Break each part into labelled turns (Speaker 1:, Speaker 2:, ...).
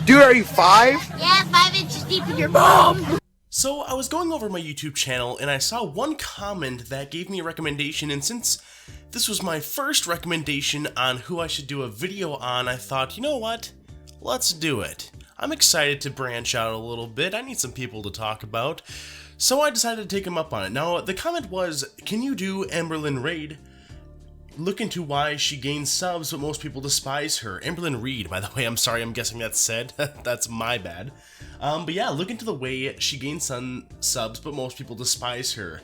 Speaker 1: Dude, are you 5?
Speaker 2: Yeah, 5 inches deep in your mom.
Speaker 3: So I was going over my YouTube channel and I saw one comment that gave me a recommendation, and since this was my first recommendation on who I should do a video on, I thought, you know what? Let's do it. I'm excited to branch out a little bit. I need some people to talk about. So I decided to take him up on it. Now, the comment was, can you do Amberlynn Reid? Look into why she gains subs, but most people despise her. Amberlynn Reid, by the way, I'm sorry, I'm guessing that's said. That's my bad. But yeah, look into the way she gains some subs, but most people despise her.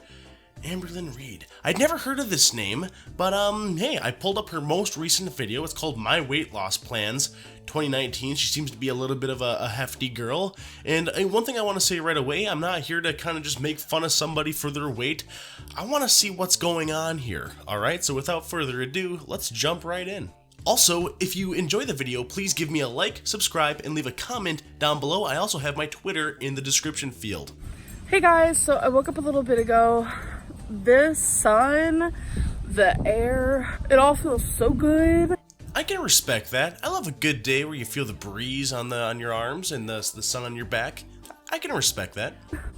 Speaker 3: Amberlynn Reid. I'd never heard of this name, but hey, I pulled up her most recent video. It's called My Weight Loss Plans 2019. She seems to be a little bit of a hefty girl. And one thing I want to say right away, I'm not here to kind of just make fun of somebody for their weight. I want to see what's going on here. Alright, so without further ado, let's jump right in. Also, if you enjoy the video, please give me a like, subscribe, and leave a comment down below. I also have my Twitter in the description field.
Speaker 4: Hey guys, so I woke up a little bit ago. This sun, the air, it all feels so good.
Speaker 3: I can respect that. I love a good day where you feel the breeze on your arms and the sun on your back. I can respect that.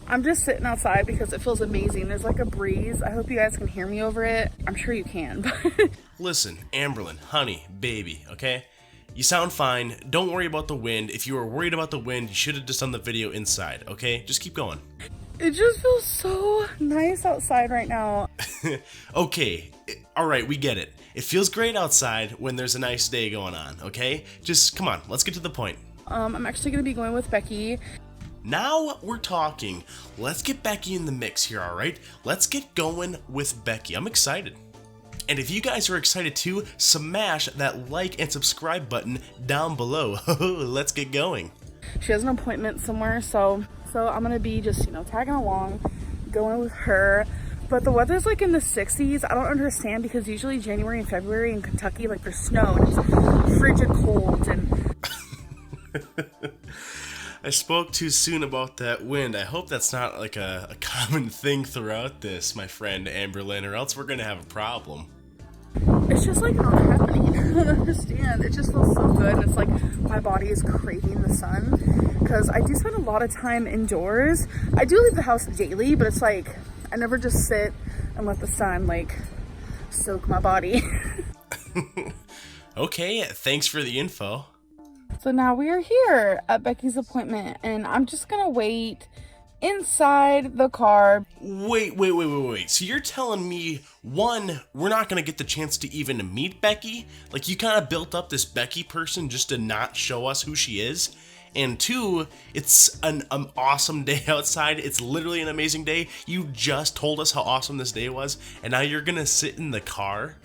Speaker 4: I'm just sitting outside because it feels amazing. There's like a breeze. I hope you guys can hear me over it. I'm sure you can.
Speaker 3: Listen, Amberlynn, honey, baby, okay? You sound fine. Don't worry about the wind. If you were worried about the wind, you should have just done the video inside, okay? Just keep going.
Speaker 4: It just feels so nice outside right now.
Speaker 3: Okay, alright, we get it. It feels great outside when there's a nice day going on, okay? Just, come on, let's get to the point.
Speaker 4: I'm actually going to be going with Becky.
Speaker 3: Now we're talking. Let's get Becky in the mix here, alright? Let's get going with Becky. I'm excited. And if you guys are excited too, smash that like and subscribe button down below. Let's get going.
Speaker 4: She has an appointment somewhere, so I'm gonna be just, tagging along, going with her. But the weather's like in the 60s. I don't understand, because usually January and February in Kentucky, like, there's snow and it's frigid cold and
Speaker 3: I spoke too soon about that wind. I hope that's not like a common thing throughout this, my friend Amberlynn, or else we're gonna have a problem.
Speaker 4: It's just like not happening. I don't understand. It just feels so good. And it's like my body is craving the sun, because I do spend a lot of time indoors. I do leave the house daily, but it's like I never just sit and let the sun like soak my body.
Speaker 3: Okay, thanks for the info.
Speaker 4: So now we are here at Becky's appointment, and I'm just gonna wait inside the car.
Speaker 3: Wait. So you're telling me, one, we're not gonna get the chance to even meet Becky? Like, you kind of built up this Becky person just to not show us who she is? And two, it's an awesome day outside. It's literally an amazing day. You just told us how awesome this day was, and now you're gonna sit in the car?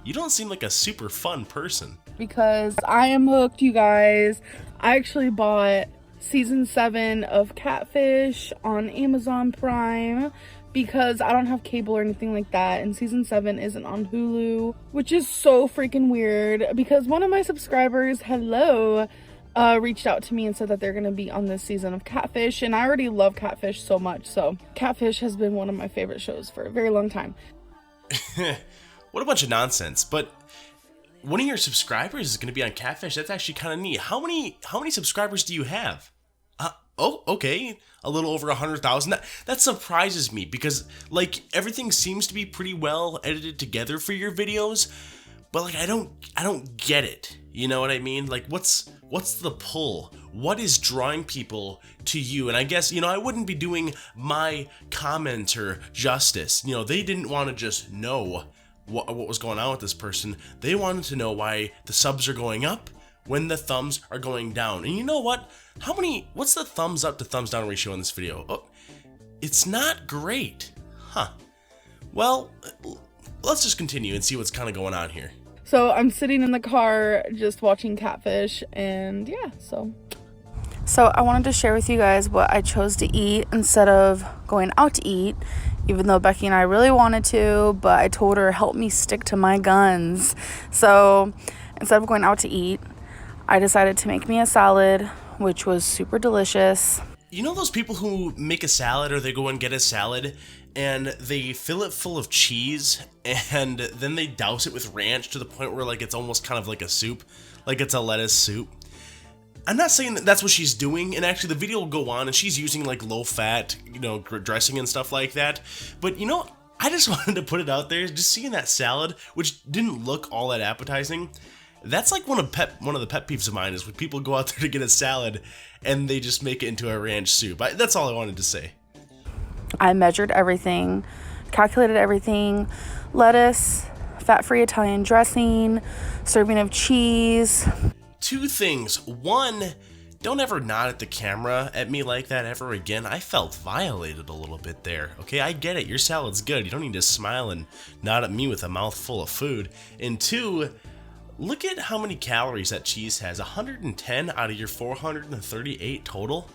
Speaker 3: You don't seem like a super fun person.
Speaker 4: Because I am hooked, you guys. I actually bought season 7 of Catfish on Amazon Prime because I don't have cable or anything like that, and season 7 isn't on Hulu, which is so freaking weird, because one of my subscribers, reached out to me and said that they're gonna be on this season of Catfish, and I already love Catfish so much, so Catfish has been one of my favorite shows for a very long time.
Speaker 3: What a bunch of nonsense. But one of your subscribers is going to be on Catfish. That's actually kind of neat. How many subscribers do you have? Oh, okay. A little over 100,000. That surprises me, because like everything seems to be pretty well edited together for your videos, but like I don't get it. You know what I mean? Like what's the pull? What is drawing people to you? And I guess, I wouldn't be doing my commenter justice. They didn't want to just know what was going on with this person. They wanted to know why the subs are going up when the thumbs are going down. And you know what? What's the thumbs up to thumbs down ratio on this video? Oh, it's not great. Huh. Well, let's just continue and see what's kind of going on here.
Speaker 4: So I'm sitting in the car just watching Catfish, and yeah, so I wanted to share with you guys what I chose to eat instead of going out to eat, even though Becky and I really wanted to, but I told her, help me stick to my guns. So instead of going out to eat, I decided to make me a salad, which was super delicious.
Speaker 3: You know those people who make a salad, or they go and get a salad and they fill it full of cheese and then they douse it with ranch to the point where like it's almost kind of like a soup, like it's a lettuce soup? I'm not saying that that's what she's doing, and actually the video will go on and she's using like low-fat, you know, dressing and stuff like that. But you know, I just wanted to put it out there, just seeing that salad, which didn't look all that appetizing. That's like one of the pet peeves of mine, is when people go out there to get a salad and they just make it into a ranch soup. That's all I wanted to say.
Speaker 4: I measured everything, calculated everything: lettuce, fat-free Italian dressing, serving of cheese.
Speaker 3: 2 things. 1, don't ever nod at the camera at me like that ever again. I felt violated a little bit there. Okay, I get it. Your salad's good. You don't need to smile and nod at me with a mouthful of food. And 2, look at how many calories that cheese has. 110 out of your 438 total.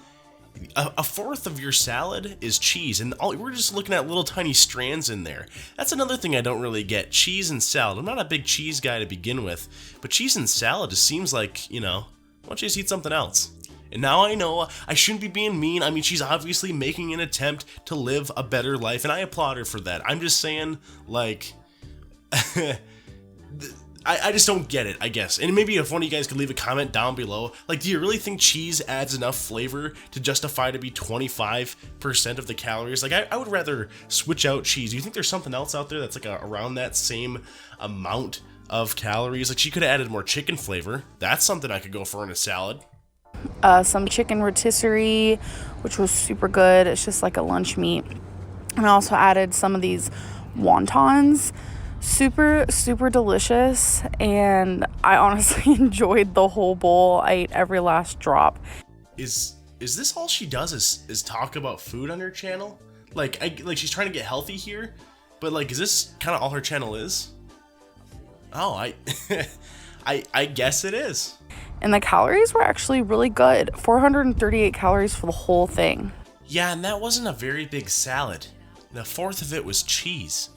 Speaker 3: A fourth of your salad is cheese, and we're just looking at little tiny strands in there. That's another thing I don't really get. Cheese and salad. I'm not a big cheese guy to begin with, but cheese and salad just seems like, you know, why don't you just eat something else? And now I know I shouldn't be being mean. I mean, she's obviously making an attempt to live a better life, and I applaud her for that. I'm just saying, like, I just don't get it, I guess. And maybe if one of you guys could leave a comment down below, like, do you really think cheese adds enough flavor to justify to be 25% of the calories? Like, I would rather switch out cheese. Do you think there's something else out there that's like around that same amount of calories? Like, she could have added more chicken flavor. That's something I could go for in a salad.
Speaker 4: Some chicken rotisserie, which was super good. It's just like a lunch meat. And I also added some of these wontons. Super delicious, and I honestly enjoyed the whole bowl. I ate every last drop.
Speaker 3: Is this all she does is talk about food on her channel? Like she's trying to get healthy here, but like, is this kind of all her channel is? Oh, I guess it is.
Speaker 4: And the calories were actually really good. 438 calories for the whole thing.
Speaker 3: Yeah, and that wasn't a very big salad. And a fourth of it was cheese.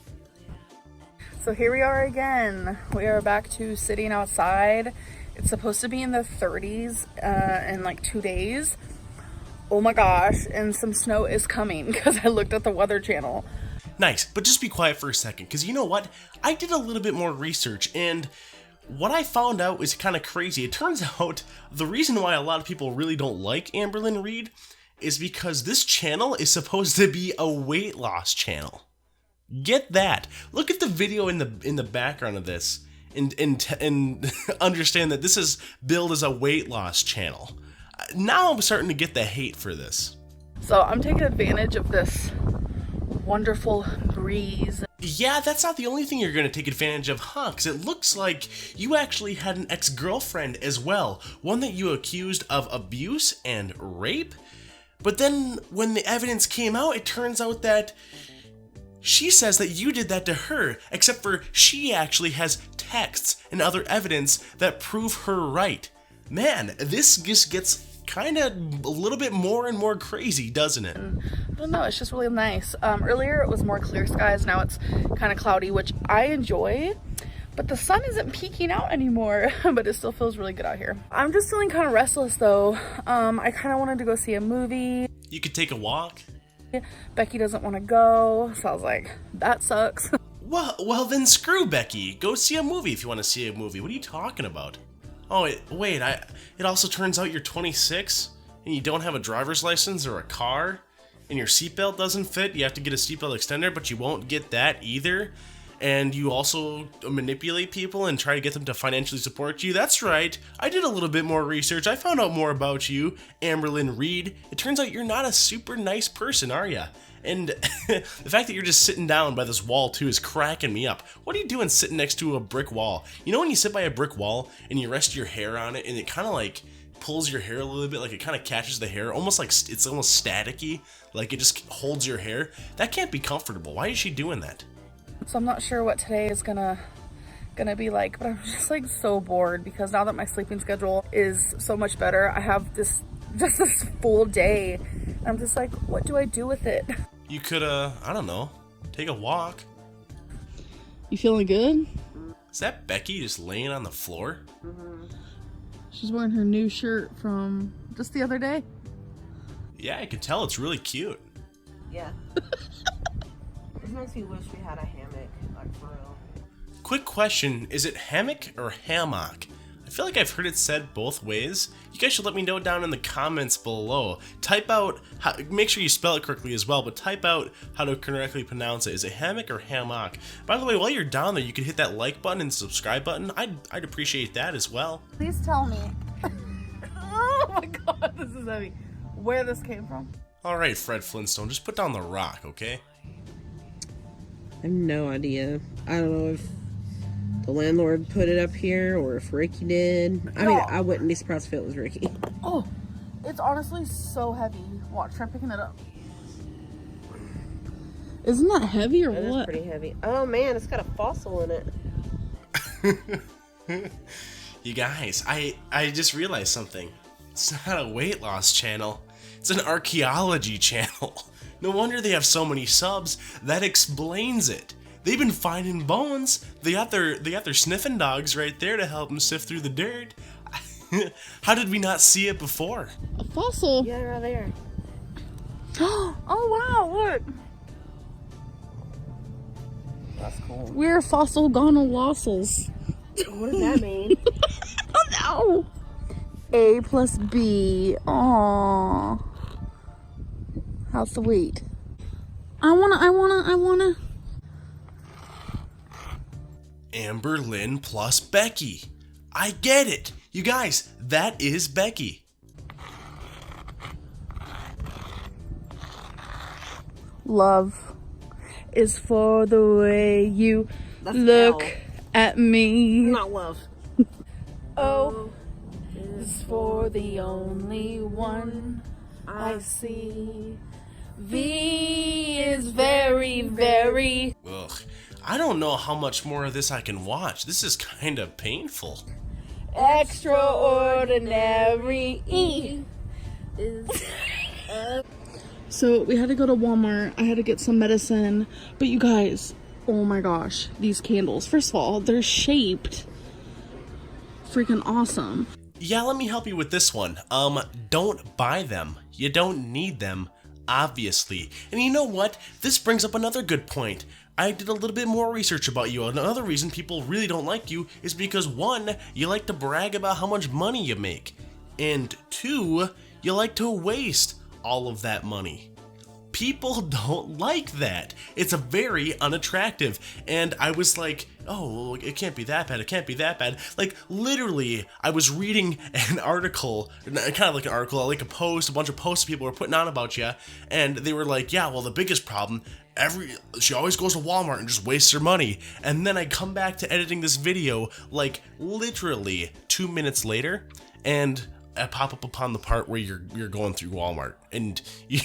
Speaker 4: So here we are again. We are back to sitting outside. It's supposed to be in the 30s in like 2 days. Oh my gosh, and some snow is coming because I looked at the Weather Channel.
Speaker 3: Nice, but just be quiet for a second, because you know what? I did a little bit more research, and what I found out is kind of crazy. It turns out the reason why a lot of people really don't like Amberlynn Reid is because this channel is supposed to be a weight loss channel. Get that. Look at the video in the background of this and understand that this is billed as a weight loss channel. Now I'm starting to get the hate for this.
Speaker 4: So I'm taking advantage of this wonderful breeze.
Speaker 3: Yeah, that's not the only thing you're going to take advantage of, huh? Because it looks like you actually had an ex-girlfriend as well. One that you accused of abuse and rape. But then when the evidence came out, it turns out that she says that you did that to her, except for she actually has texts and other evidence that prove her right. Man, this just gets kind of a little bit more and more crazy, doesn't it?
Speaker 4: I don't know, it's just really nice. Earlier it was more clear skies, now it's kind of cloudy, which I enjoy, but the sun isn't peeking out anymore, but it still feels really good out here. I'm just feeling kind of restless though. I kind of wanted to go see a movie.
Speaker 3: You could take a walk.
Speaker 4: Becky doesn't want to go, so I was like, that sucks.
Speaker 3: Well then screw Becky. Go see a movie if you want to see a movie. What are you talking about? Oh, wait, it also turns out you're 26 and you don't have a driver's license or a car and your seatbelt doesn't fit. You have to get a seatbelt extender, but you won't get that either. And you also manipulate people and try to get them to financially support you. That's right. I did a little bit more research. I found out more about you, Amberlynn Reid. It turns out you're not a super nice person, are ya? And the fact that you're just sitting down by this wall too is cracking me up. What are you doing sitting next to a brick wall? You know when you sit by a brick wall and you rest your hair on it and it kind of like pulls your hair a little bit, like it kind of catches the hair, almost like it's almost staticky, like it just holds your hair? That can't be comfortable. Why is she doing that?
Speaker 4: So I'm not sure what today is gonna be like, but I'm just like so bored because now that my sleeping schedule is so much better, I have this full day. And I'm just like, what do I do with it?
Speaker 3: You could, I don't know, take a walk.
Speaker 4: You feeling good?
Speaker 3: Is that Becky just laying on the floor?
Speaker 4: Mm-hmm. She's wearing her new shirt from just the other day.
Speaker 3: Yeah, I can tell. It's really cute.
Speaker 1: Yeah. It makes me wish we had a hammock, like for real.
Speaker 3: Quick question, is it hammock or hammock? I feel like I've heard it said both ways. You guys should let me know down in the comments below. Type out, make sure you spell it correctly as well, but type out how to correctly pronounce it. Is it hammock or hammock? By the way, while you're down there, you can hit that like button and subscribe button. I'd appreciate that as well.
Speaker 4: Please tell me. Oh my god, this is heavy. Where this came from?
Speaker 3: Alright, Fred Flintstone, just put down the rock, okay?
Speaker 1: I have no idea. I don't know if the landlord put it up here or if Ricky did. I mean, I wouldn't be surprised if it was Ricky.
Speaker 4: Oh, it's honestly so heavy. Watch, try picking it up. Isn't that heavy or
Speaker 1: It
Speaker 4: what?
Speaker 1: is pretty heavy. Oh man, it's got a fossil in it.
Speaker 3: You guys, I just realized something. It's not a weight loss channel. It's an archaeology channel. No wonder they have so many subs. That explains it. They've been finding bones. They got their sniffing dogs right there to help them sift through the dirt. How did we not see it before?
Speaker 4: A fossil?
Speaker 1: Yeah, right there.
Speaker 4: Oh wow, look.
Speaker 1: That's cool.
Speaker 4: We're fossil gonolossals.
Speaker 1: What does that mean?
Speaker 4: Oh no! A plus B. Aww. How sweet. I wanna.
Speaker 3: Amberlynn plus Becky. I get it. You guys, that is Becky.
Speaker 4: Love is for the way you look
Speaker 1: L.
Speaker 4: at me.
Speaker 1: Not love.
Speaker 4: O is for the only one I see. V is very, very
Speaker 3: Ugh. I don't know how much more of this I can watch. This is kind of painful.
Speaker 4: extraordinary. E is So we had to go to Walmart. I had to get some medicine. But you guys, oh my gosh, these candles. First of all, they're shaped freaking awesome.
Speaker 3: Yeah, let me help you with this one. Don't buy them. You don't need them, obviously. And you know what? This brings up another good point. I did a little bit more research about you. Another reason people really don't like you is because 1, you like to brag about how much money you make. And 2, you like to waste all of that money. People don't like that. It's a very unattractive. And I was like, oh, it can't be that bad. It can't be that bad. Like, literally, I was reading an article, kind of like an article, like a post, a bunch of posts people were putting on about you. And they were like, yeah, well, the biggest problem, she always goes to Walmart and just wastes her money. And then I come back to editing this video, like, literally 2 minutes later, and I pop up upon the part where you're going through Walmart, and you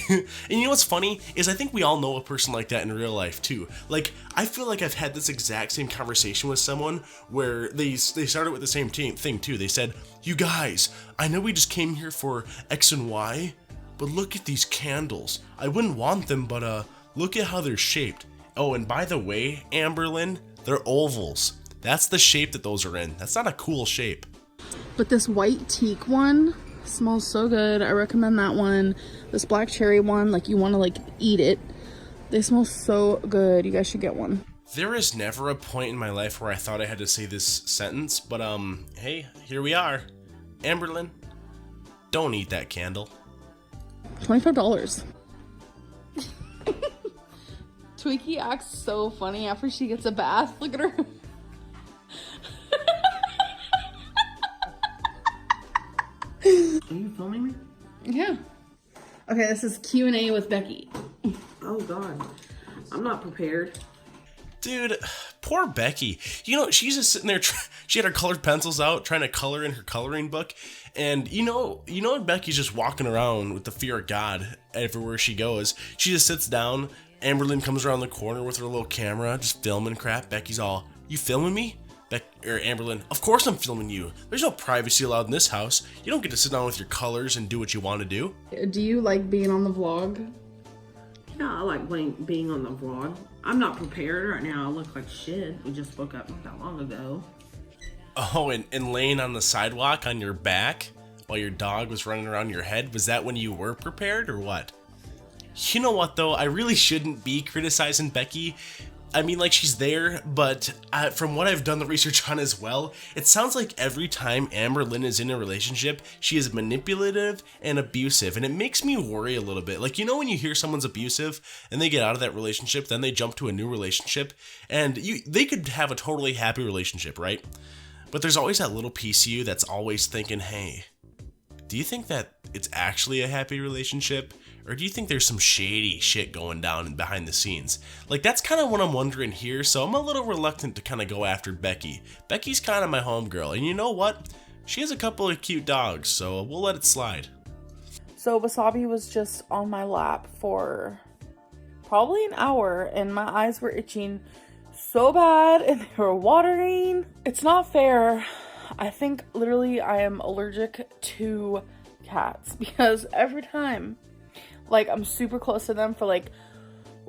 Speaker 3: know what's funny is I think we all know a person like that in real life too. Like, I feel like I've had this exact same conversation with someone where they started with the same thing too. They said, "You guys, I know we just came here for X and Y, but look at these candles. I wouldn't want them, but look at how they're shaped. Oh, and by the way, Amberlynn, they're ovals. That's the shape that those are in. That's not a cool shape."
Speaker 4: But this white teak one smells so good. I recommend that one. This black cherry one, like, you want to, like, eat it. They smell so good. You guys should get one.
Speaker 3: There is never a point in my life where I thought I had to say this sentence, but hey, here we are. Amberlynn, don't eat that candle.
Speaker 4: $25. Twinkie acts so funny after she gets a bath. Look at her.
Speaker 1: Are you filming me?
Speaker 4: Yeah. Okay, this is Q&A with Becky.
Speaker 1: Oh god. I'm not prepared.
Speaker 3: Dude, poor Becky. You know, she's just sitting there, she had her colored pencils out, trying to color in her coloring book, and you know Becky's just walking around with the fear of God everywhere she goes. She just sits down, Amberlynn comes around the corner with her little camera, just filming crap. Becky's all, "You filming me?" Amberlynn, "Of course I'm filming you. There's no privacy allowed in this house. You don't get to sit down with your colors and do what you want to do."
Speaker 4: Do you like being on the vlog?
Speaker 1: Yeah, I like being on the vlog. I'm not prepared right now. I look like shit. We just woke up not that long ago.
Speaker 3: Oh, and laying on the sidewalk on your back while your dog was running around your head, was that when you were prepared or what? You know what though, I really shouldn't be criticizing Becky I mean, like, she's there, but from what I've done the research on as well, it sounds like every time Amberlynn is in a relationship, she is manipulative and abusive, and it makes me worry a little bit. Like, you know when you hear someone's abusive, and they get out of that relationship, then they jump to a new relationship, and they could have a totally happy relationship, right? But there's always that little piece of you that's always thinking, hey, do you think that it's actually a happy relationship? Or do you think there's some shady shit going down behind the scenes? Like, that's kind of what I'm wondering here, so I'm a little reluctant to kind of go after Becky. Becky's kind of my homegirl, and you know what? She has a couple of cute dogs, so we'll let it slide.
Speaker 4: So Wasabi was just on my lap for probably an hour, and my eyes were itching so bad, and they were watering. It's not fair. I think literally I am allergic to cats, because every time, like, I'm super close to them for like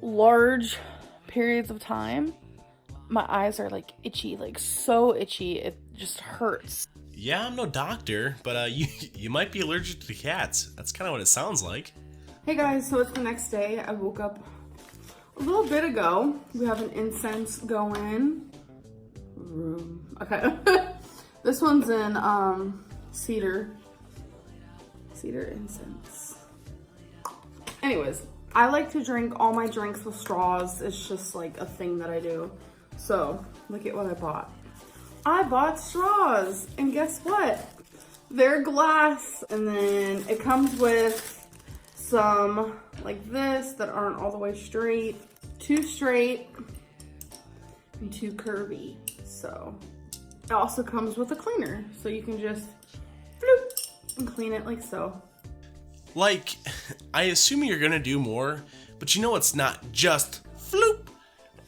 Speaker 4: large periods of time, my eyes are like itchy, like so itchy, it just hurts.
Speaker 3: Yeah, I'm no doctor, but you might be allergic to cats. That's kind of what it sounds like.
Speaker 4: Hey guys, so it's the next day. I woke up a little bit ago. We have an incense going. Okay. This one's in cedar incense. Anyways, I like to drink all my drinks with straws. It's just like a thing that I do. So look at what I bought. I bought straws, and guess what? They're glass, and then it comes with some like this that aren't all the way straight, 2 straight, and 2 curvy. So it also comes with a cleaner, so you can just bloop and clean it like so.
Speaker 3: Like, I assume you're gonna do more, but you know it's not just floop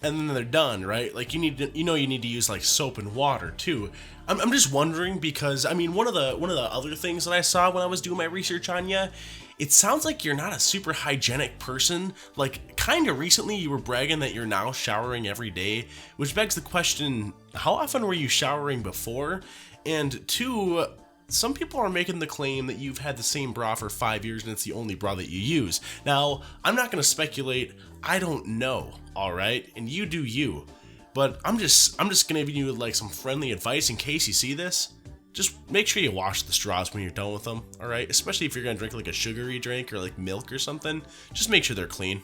Speaker 3: and then they're done, right? Like, you need to use like soap and water too. I'm just wondering, because I mean, one of the other things that I saw when I was doing my research on you, it sounds like you're not a super hygienic person. Like, kind of recently you were bragging that you're now showering every day, which begs the question, how often were you showering before? And 2, some people are making the claim that you've had the same bra for 5 years and it's the only bra that you use. Now, I'm not going to speculate. I don't know, all right? And you do you. But I'm just going to give you like some friendly advice in case you see this. Just make sure you wash the straws when you're done with them, all right? Especially if you're going to drink like a sugary drink or like milk or something. Just make sure they're clean.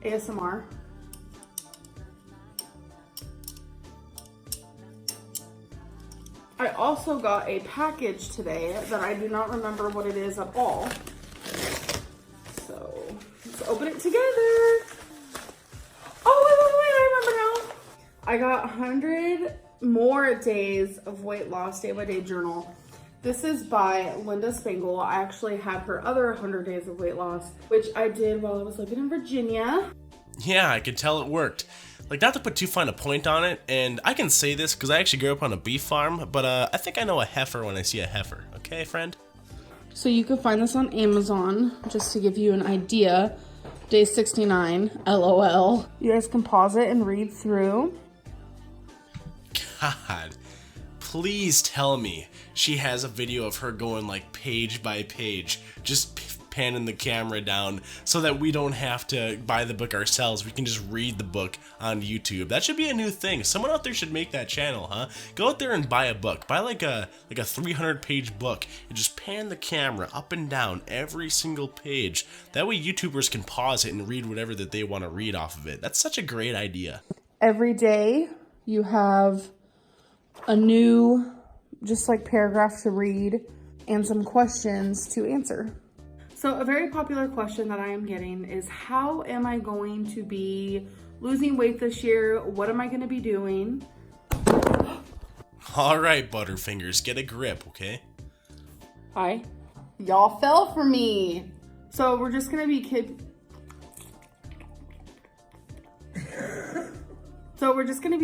Speaker 4: ASMR. I also got a package today that I do not remember what it is at all. So let's open it together. Oh, wait, I remember now. I got 100 more days of weight loss day by day journal. This is by Linda Spangle. I actually had her other 100 days of weight loss, which I did while I was living in Virginia.
Speaker 3: Yeah, I could tell it worked. Like, not to put too fine a point on it, and I can say this because I actually grew up on a beef farm, but I think I know a heifer when I see a heifer. Okay, friend?
Speaker 4: So you can find this on Amazon, just to give you an idea. Day 69, LOL. You guys can pause it and read through.
Speaker 3: God, please tell me she has a video of her going like page by page, just panning the camera down so that we don't have to buy the book ourselves. We can just read the book on YouTube. That should be a new thing. Someone out there should make that channel, huh? Go out there and buy a book. Buy like a 300-page book and just pan the camera up and down every single page. That way YouTubers can pause it and read whatever that they want to read off of it. That's such a great idea.
Speaker 4: Every day you have a new just like paragraph to read and some questions to answer. So a very popular question that I am getting is, how am I going to be losing weight this year? What am I going to be doing?
Speaker 3: All right, Butterfingers, get a grip, okay?
Speaker 4: Hi. Y'all fell for me. So we're just going to be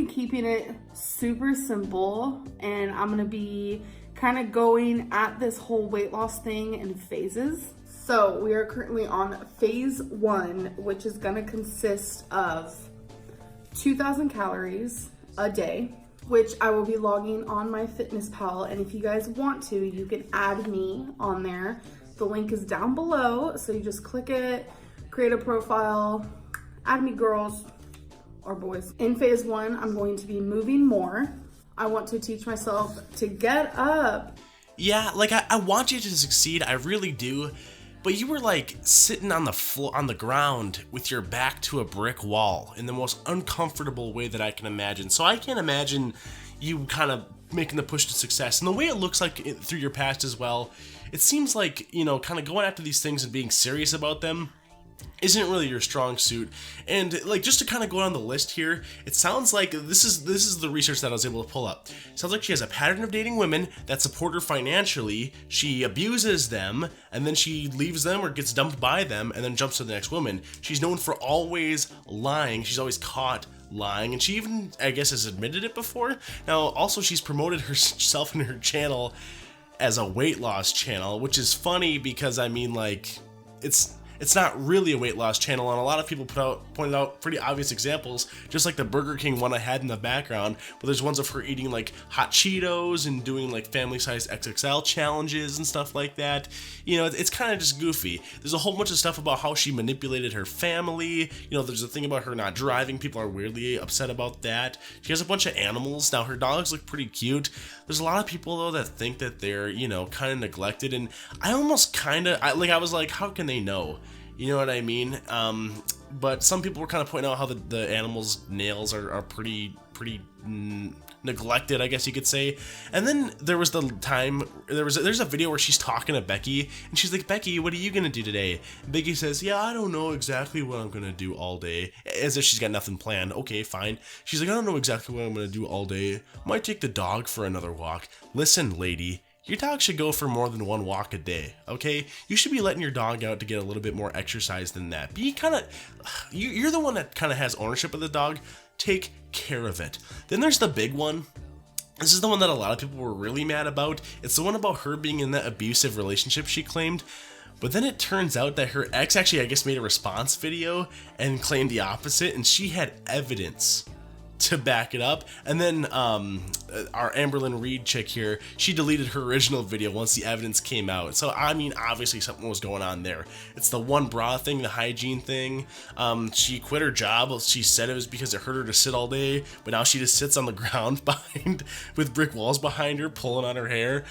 Speaker 4: keeping it super simple, and I'm going to be kind of going at this whole weight loss thing in phases. So we are currently on phase 1, which is gonna consist of 2,000 calories a day, which I will be logging on my FitnessPal. And if you guys want to, you can add me on there. The link is down below. So you just click it, create a profile, add me girls, or boys. In phase 1, I'm going to be moving more. I want to teach myself to get up.
Speaker 3: Yeah, like I want you to succeed, I really do. But you were like sitting on the floor, on the ground with your back to a brick wall in the most uncomfortable way that I can imagine. So I can't imagine you kind of making the push to success. And the way it looks like through your past as well, it seems like, you know, kind of going after these things and being serious about them isn't really your strong suit. And like, just to kind of go down the list here, it sounds like this is the research that I was able to pull up. It sounds like she has a pattern of dating women that support her financially, she abuses them, and then she leaves them or gets dumped by them and then jumps to the next woman. She's known for always lying. She's always caught lying, and she even, I guess, has admitted it before. Now also, she's promoted herself and her channel as a weight loss channel, which is funny because, I mean, like, it's not really a weight loss channel, and a lot of people pointed out pretty obvious examples, just like the Burger King one I had in the background, where there's ones of her eating like hot Cheetos and doing like family-sized XXL challenges and stuff like that. You know, it's kind of just goofy. There's a whole bunch of stuff about how she manipulated her family. You know, there's a thing about her not driving. People are weirdly upset about that. She has a bunch of animals. Now, her dogs look pretty cute. There's a lot of people, though, that think that they're, you know, kind of neglected, and I almost kind of, I was like, how can they know? You know what I mean? But some people were kind of pointing out how the animals' nails are pretty neglected, I guess you could say. And then there was the time, there's a video where she's talking to Becky, and she's like, Becky, what are you gonna do today? And Becky says, yeah, I don't know exactly what I'm gonna do all day, as if she's got nothing planned. Okay, fine. She's like, I don't know exactly what I'm gonna do all day. Might take the dog for another walk. Listen, lady, your dog should go for more than one walk a day, okay? You should be letting your dog out to get a little bit more exercise than that. Be kind of, you're the one that kind of has ownership of the dog. Take care of it. Then there's the big one. This is the one that a lot of people were really mad about. It's the one about her being in that abusive relationship she claimed. But then it turns out that her ex actually, I guess, made a response video and claimed the opposite, and she had evidence to back it up. And then our Amberlynn Reid chick here, she deleted her original video once the evidence came out. So I mean, obviously something was going on there. It's the one bra thing, the hygiene thing. She quit her job. She said it was because it hurt her to sit all day, but now she just sits on the ground behind with brick walls behind her, pulling on her hair.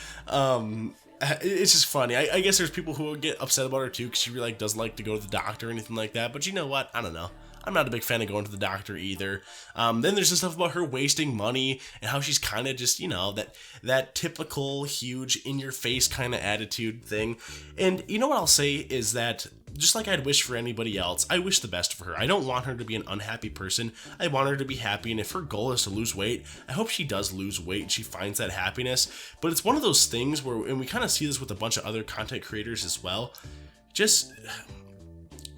Speaker 3: It's just funny. I guess there's people who will get upset about her too, because she really doesn't like to go to the doctor or anything like that. But you know what? I don't know. I'm not a big fan of going to the doctor either. Then there's the stuff about her wasting money and how she's kind of just, you know, that typical huge in-your-face kind of attitude thing. And you know what I'll say is that, just like I'd wish for anybody else, I wish the best for her. I don't want her to be an unhappy person. I want her to be happy, and if her goal is to lose weight, I hope she does lose weight and she finds that happiness. But it's one of those things where, and we kind of see this with a bunch of other content creators as well, just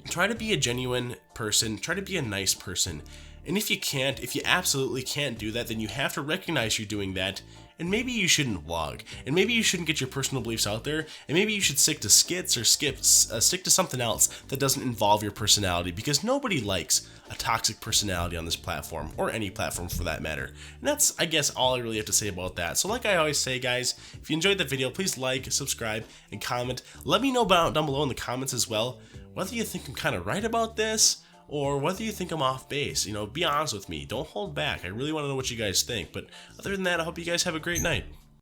Speaker 3: try to be a genuine person, try to be a nice person. And if you absolutely can't do that, then you have to recognize you're doing that, and maybe you shouldn't vlog, and maybe you shouldn't get your personal beliefs out there, and maybe you should stick to skits or stick to something else that doesn't involve your personality, because nobody likes a toxic personality on this platform, or any platform for that matter. And that's, I guess, all I really have to say about that. So like I always say, guys, if you enjoyed the video, please like, subscribe, and comment. Let me know down below in the comments as well whether you think I'm kind of right about this, or whether you think I'm off base. You know, be honest with me. Don't hold back. I really want to know what you guys think. But other than that, I hope you guys have a great night.